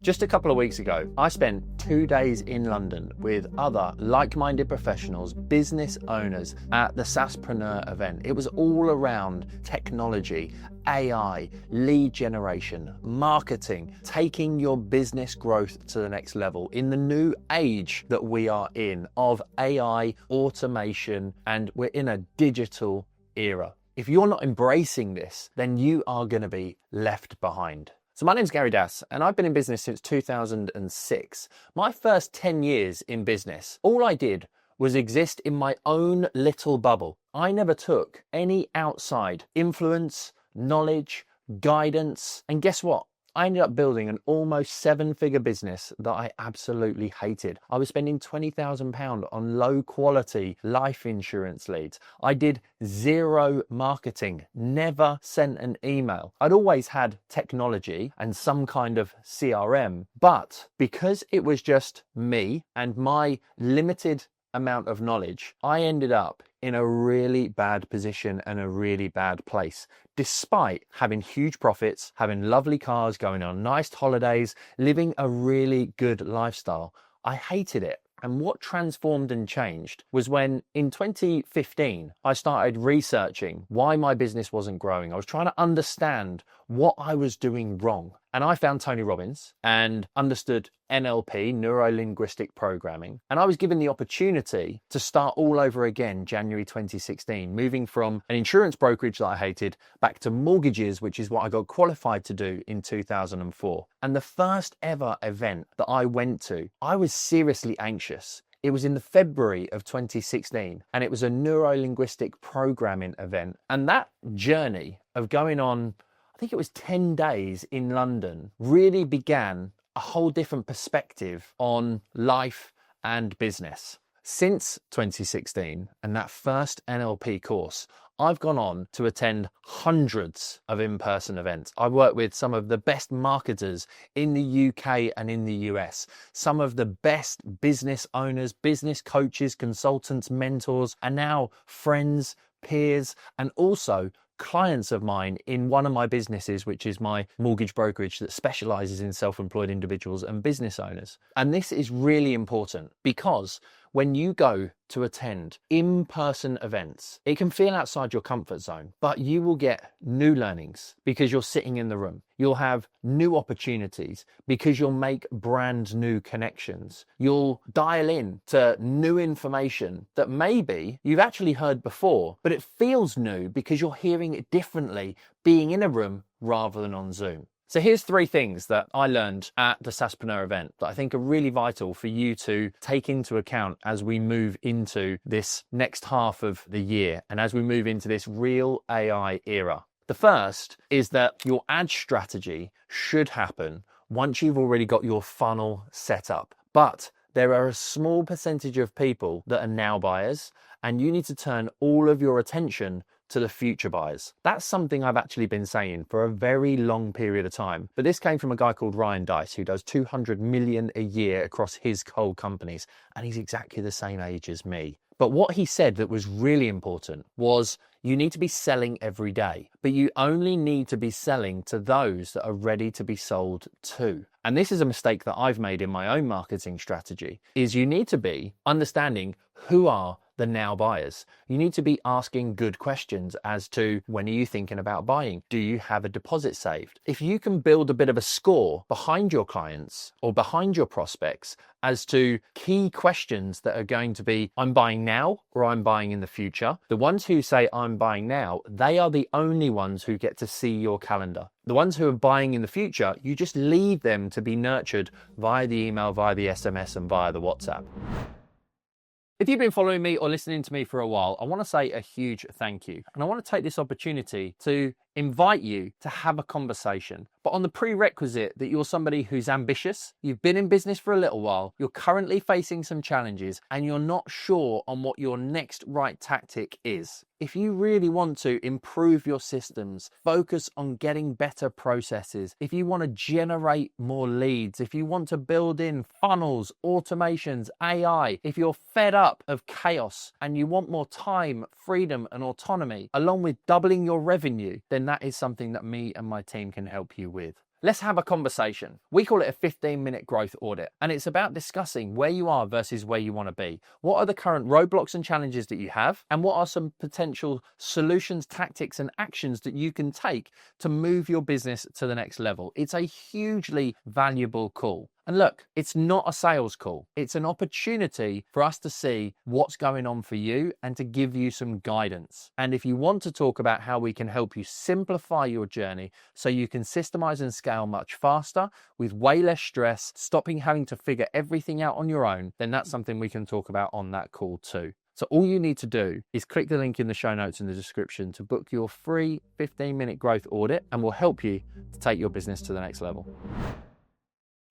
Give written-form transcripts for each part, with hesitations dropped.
Just a couple of weeks ago, I spent 2 days in London with other like-minded professionals, business owners at the SASPreneur event. It was all around technology, AI, lead generation, marketing, taking your business growth to the next level in the new age that we are in of AI, automation, and we're in a digital era. If you're not embracing this, then you are going to be left behind. So my name's Gary Das, and I've been in business since 2006. My first 10 years in business, all I did was exist in my own little bubble. I never took any outside influence, knowledge, guidance, and guess what? I ended up building an almost 7-figure business that I absolutely hated. I was spending £20,000 on low quality life insurance leads. I did zero marketing, never sent an email. I'd always had technology and some kind of CRM, but because it was just me and my limited amount of knowledge, I ended up in a really bad position and a really bad place. Despite having huge profits, having lovely cars, going on nice holidays, living a really good lifestyle, I hated it. And what transformed and changed was when in 2015, I started researching why my business wasn't growing. I was trying to understand what I was doing wrong. And I found Tony Robbins and understood NLP, neuro-linguistic programming. And I was given the opportunity to start all over again, January 2016, moving from an insurance brokerage that I hated back to mortgages, which is what I got qualified to do in 2004. And the first ever event that I went to, I was seriously anxious. It was in the February of 2016, and it was a neuro-linguistic programming event. And that journey of going on, I think it was 10 days in London, really began a whole different perspective on life and business. Since 2016 and that first NLP course, I've gone on to attend hundreds of in-person events. I work with some of the best marketers in the UK and in the US, some of the best business owners, business coaches, consultants, mentors, and now friends, peers, and also clients of mine in one of my businesses, which is my mortgage brokerage that specializes in self-employed individuals and business owners. And this is really important because when you go to attend in-person events, it can feel outside your comfort zone, but you will get new learnings because you're sitting in the room. You'll have new opportunities because you'll make brand new connections. You'll dial in to new information that maybe you've actually heard before, but it feels new because you're hearing it differently being in a room rather than on Zoom. So here's 3 things that I learned at the SASPreneur event that I think are really vital for you to take into account as we move into this next half of the year and as we move into this real AI era. The first is that your ad strategy should happen once you've already got your funnel set up. But there are a small percentage of people that are now buyers, and you need to turn all of your attention to the future buyers. That's something I've actually been saying for a very long period of time. But this came from a guy called Ryan Dice, who does 200 million a year across his whole companies. And he's exactly the same age as me. But what he said that was really important was you need to be selling every day, but you only need to be selling to those that are ready to be sold to. And this is a mistake that I've made in my own marketing strategy, is you need to be understanding who are the now buyers. You need to be asking good questions as to when are you thinking about buying? Do you have a deposit saved? If you can build a bit of a score behind your clients or behind your prospects as to key questions that are going to be, I'm buying now or I'm buying in the future. The ones who say I'm buying now, they are the only ones who get to see your calendar. The ones who are buying in the future, you just leave them to be nurtured via the email, via the SMS, and via the WhatsApp. If you've been following me or listening to me for a while, I want to say a huge thank you. And I want to take this opportunity to invite you to have a conversation, but on the prerequisite that you're somebody who's ambitious, you've been in business for a little while, you're currently facing some challenges, and you're not sure on what your next right tactic is. If you really want to improve your systems, focus on getting better processes, if you want to generate more leads, if you want to build in funnels, automations, AI, if you're fed up of chaos and you want more time, freedom, and autonomy, along with doubling your revenue, then that is something that me and my team can help you with. Let's have a conversation. We call it a 15-minute growth audit, and it's about discussing where you are versus where you want to be. What are the current roadblocks and challenges that you have, and what are some potential solutions, tactics, and actions that you can take to move your business to the next level? It's a hugely valuable call. And look, it's not a sales call. It's an opportunity for us to see what's going on for you and to give you some guidance. And if you want to talk about how we can help you simplify your journey so you can systemize and scale much faster with way less stress, stopping having to figure everything out on your own, then that's something we can talk about on that call too. So all you need to do is click the link in the show notes in the description to book your free 15-minute growth audit, and we'll help you to take your business to the next level.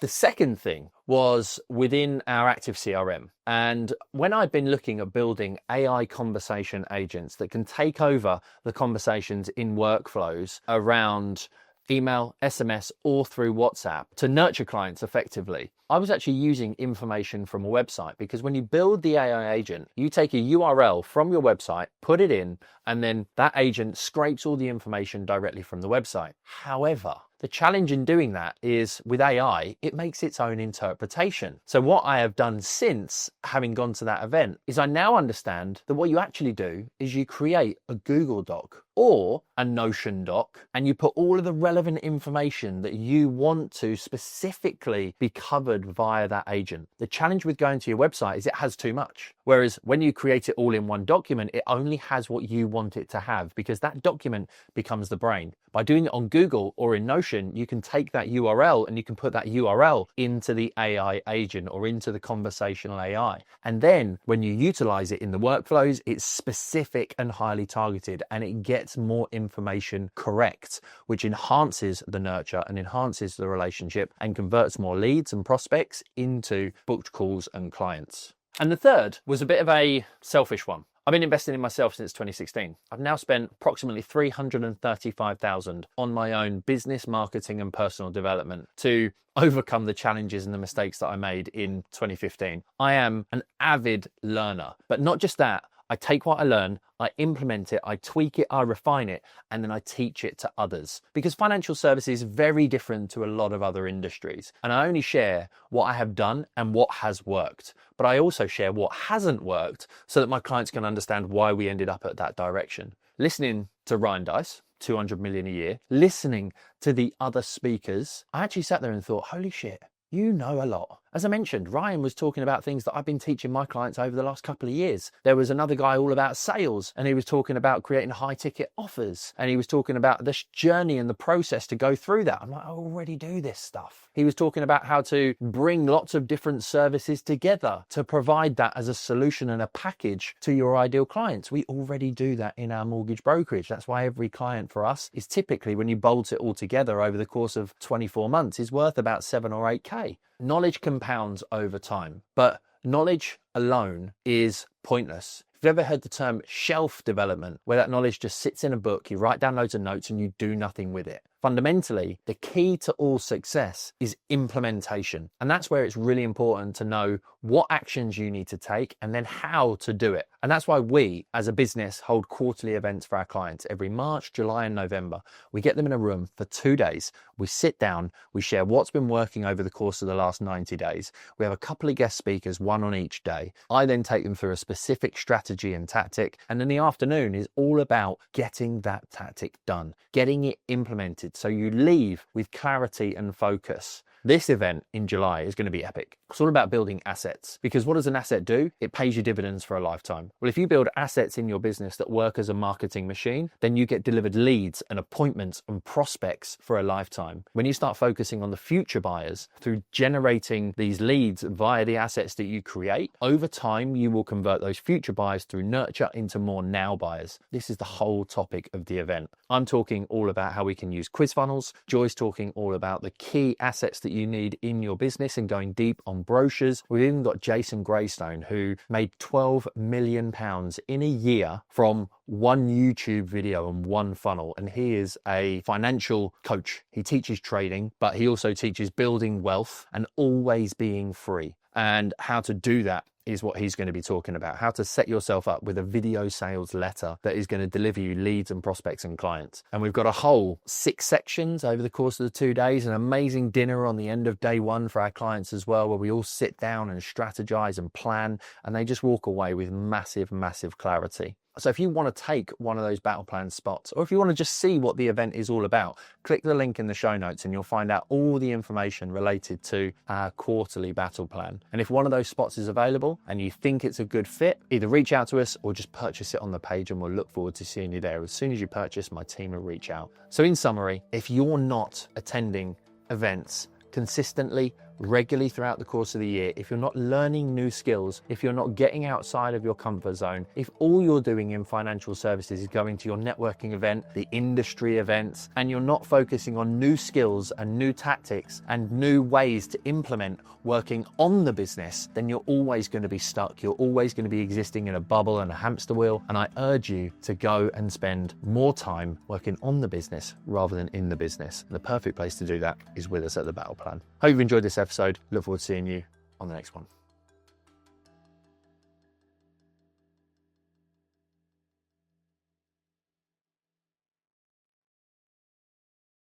The second thing was within our active CRM. And when I've been looking at building AI conversation agents that can take over the conversations in workflows around email, SMS, or through WhatsApp to nurture clients effectively, I was actually using information from a website, because when you build the AI agent, you take a URL from your website, put it in, and then that agent scrapes all the information directly from the website. However, the challenge in doing that is with AI, it makes its own interpretation. So what I have done since having gone to that event is I now understand that what you actually do is you create a Google Doc or a Notion doc, and you put all of the relevant information that you want to specifically be covered via that agent. The challenge with going to your website is it has too much. Whereas when you create it all in one document, it only has what you want it to have, because that document becomes the brain. By doing it on Google or in Notion, you can take that URL and you can put that URL into the AI agent or into the conversational AI. And then when you utilize it in the workflows, it's specific and highly targeted, and it gets more information correct, which enhances the nurture and enhances the relationship and converts more leads and prospects into booked calls and clients. And the third was a bit of a selfish one. I've been investing in myself since 2016. I've now spent approximately $335,000 on my own business, marketing, and personal development to overcome the challenges and the mistakes that I made in 2015. I am an avid learner, but not just that. I take what I learn, I implement it, I tweak it, I refine it, and then I teach it to others. Because financial services is very different to a lot of other industries. And I only share what I have done and what has worked. But I also share what hasn't worked so that my clients can understand why we ended up at that direction. Listening to Ryan Dice, 200 million a year, listening to the other speakers, I actually sat there and thought, holy shit, you know a lot. As I mentioned, Ryan was talking about things that I've been teaching my clients over the last couple of years. There was another guy all about sales, and he was talking about creating high ticket offers. And he was talking about this journey and the process to go through that. I'm like, I already do this stuff. He was talking about how to bring lots of different services together to provide that as a solution and a package to your ideal clients. We already do that in our mortgage brokerage. That's why every client for us is typically, when you bolt it all together over the course of 24 months, is worth about 7 or 8K. Knowledge compounds over time, but knowledge alone is pointless. If you've ever heard the term shelf development, where that knowledge just sits in a book, you write down loads of notes and you do nothing with it. Fundamentally, the key to all success is implementation. And that's where it's really important to know what actions you need to take and then how to do it. And that's why we, as a business, hold quarterly events for our clients every March, July, and November. We get them in a room for 2 days. We sit down, we share what's been working over the course of the last 90 days. We have a couple of guest speakers, one on each day. I then take them through a specific strategy and tactic. And then the afternoon is all about getting that tactic done, getting it implemented, so you leave with clarity and focus. This event in July is going to be epic. It's all about building assets, because what does an asset do? It pays you dividends for a lifetime. Well, if you build assets in your business that work as a marketing machine, then you get delivered leads and appointments and prospects for a lifetime. When you start focusing on the future buyers through generating these leads via the assets that you create, over time, you will convert those future buyers through nurture into more now buyers. This is the whole topic of the event. I'm talking all about how we can use quiz funnels. Joy's talking all about the key assets that you need in your business and going deep on brochures. We've even got Jason Greystone, who made £12 million in a year from one YouTube video and one funnel. And he is a financial coach. He teaches trading, but he also teaches building wealth and always being free, and how to do that is what he's going to be talking about, how to set yourself up with a video sales letter that is going to deliver you leads and prospects and clients. And we've got a whole 6 sections over the course of the 2 days, an amazing dinner on the end of day 1 for our clients as well, where we all sit down and strategize and plan, and they just walk away with massive, massive clarity. So if you want to take one of those battle plan spots, or if you want to just see what the event is all about, click the link in the show notes and you'll find out all the information related to our quarterly battle plan. And if one of those spots is available and you think it's a good fit, either reach out to us or just purchase it on the page, and we'll look forward to seeing you there. As soon as you purchase, my team will reach out. So in summary, if you're not attending events consistently, regularly throughout the course of the year, if you're not learning new skills, if you're not getting outside of your comfort zone, if all you're doing in financial services is going to your networking event, the industry events, and you're not focusing on new skills and new tactics and new ways to implement working on the business, then you're always going to be stuck. You're always going to be existing in a bubble and a hamster wheel. And I urge you to go and spend more time working on the business rather than in the business. And the perfect place to do that is with us at the Battle Plan. Hope you've enjoyed this episode. Look forward to seeing you on the next one.